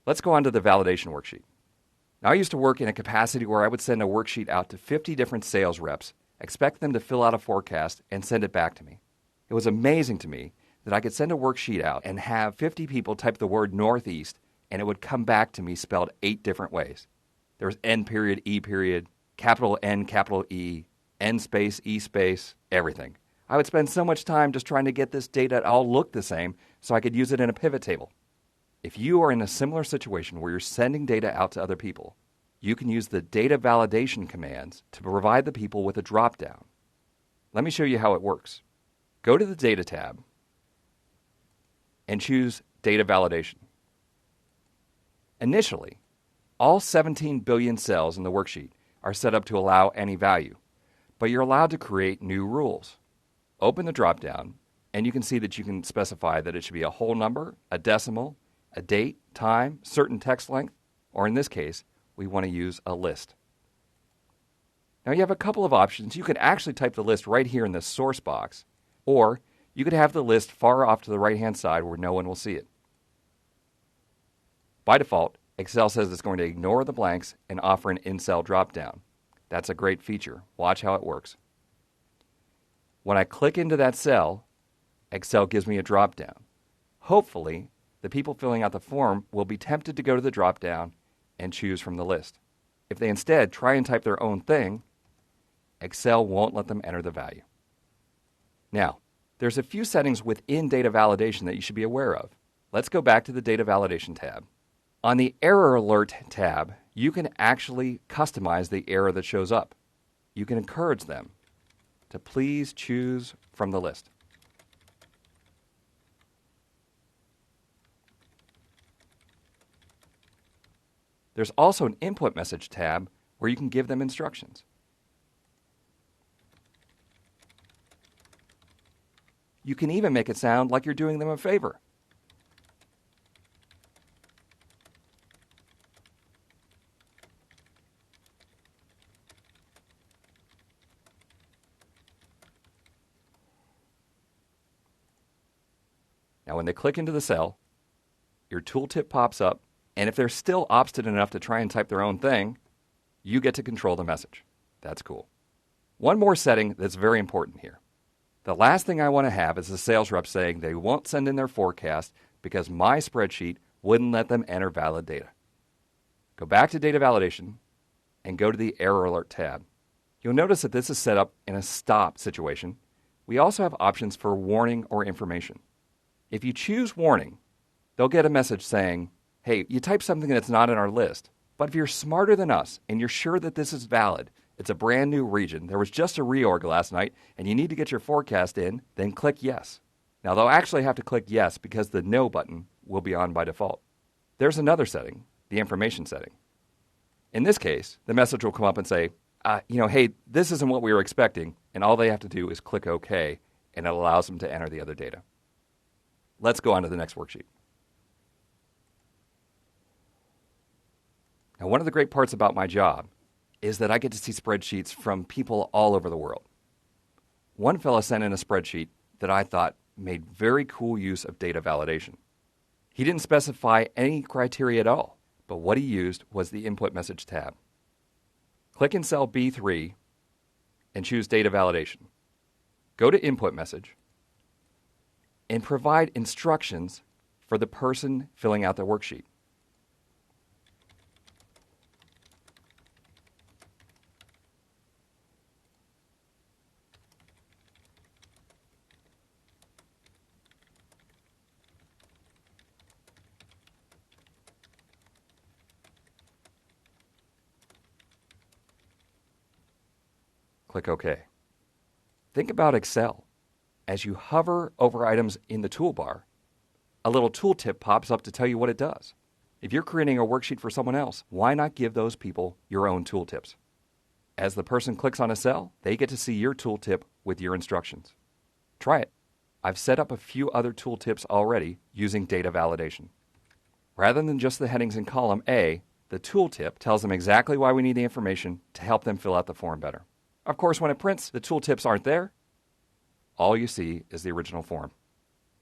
Let's go on to the validation worksheet. Now, I used to work in a capacity where I would send a worksheet out to 50 different sales reps, expect them to fill out a forecast, and send it back to me. It was amazing to me that I could send a worksheet out and have 50 people type the word Northeast, and it would come back to me spelled 8 different ways. There was N period, E period, capital N, capital E, N space, E space, everything. I would spend so much time just trying to get this data to all look the same so I could use it in a pivot table. If you are in a similar situation where you're sending data out to other people, you can use the data validation commands to provide the people with a drop-down. Let me show you how it works. Go to the Data tab and choose Data Validation. Initially, all 17 billion cells in the worksheet are set up to allow any value, but you're allowed to create new rules. Open the drop-down, and you can see that you can specify that it should be a whole number, a decimal, a date, time, certain text length, or in this case, we want to use a list. Now you have a couple of options. You can actually type the list right here in the source box, or you could have the list far off to the right-hand side where no one will see it. By default, Excel says it's going to ignore the blanks and offer an in-cell drop-down. That's a great feature. Watch how it works. When I click into that cell, Excel gives me a drop-down. Hopefully, the people filling out the form will be tempted to go to the drop-down and choose from the list. If they instead try and type their own thing, Excel won't let them enter the value. Now, there's a few settings within data validation that you should be aware of. Let's go back to the Data Validation tab. On the Error Alert tab, you can actually customize the error that shows up. You can encourage them to please choose from the list. There's also an Input Message tab where you can give them instructions. You can even make it sound like you're doing them a favor. Now, when they click into the cell, your tooltip pops up, and if they're still obstinate enough to try and type their own thing, you get to control the message. That's cool. One more setting that's very important here. The last thing I want to have is a sales rep saying they won't send in their forecast because my spreadsheet wouldn't let them enter valid data. Go back to Data Validation and go to the Error Alert tab. You'll notice that this is set up in a stop situation. We also have options for warning or information. If you choose warning, they'll get a message saying, hey, you typed something that's not in our list. But if you're smarter than us and you're sure that this is valid, it's a brand new region, there was just a reorg last night, and you need to get your forecast in, then click yes. Now, they'll actually have to click yes because the no button will be on by default. There's another setting, the information setting. In this case, the message will come up and say, hey, this isn't what we were expecting, and all they have to do is click OK, and it allows them to enter the other data. Let's go on to the next worksheet. Now, one of the great parts about my job is that I get to see spreadsheets from people all over the world. One fellow sent in a spreadsheet that I thought made very cool use of data validation. He didn't specify any criteria at all, but what he used was the Input Message tab. Click in cell B3 and choose Data Validation. Go to Input Message and provide instructions for the person filling out the worksheet. Click OK. Think about Excel. As you hover over items in the toolbar, a little tooltip pops up to tell you what it does. If you're creating a worksheet for someone else, why not give those people your own tooltips? As the person clicks on a cell, they get to see your tooltip with your instructions. Try it. I've set up a few other tooltips already using data validation. Rather than just the headings in column A, the tooltip tells them exactly why we need the information to help them fill out the form better. Of course, when it prints, the tooltips aren't there. All you see is the original form.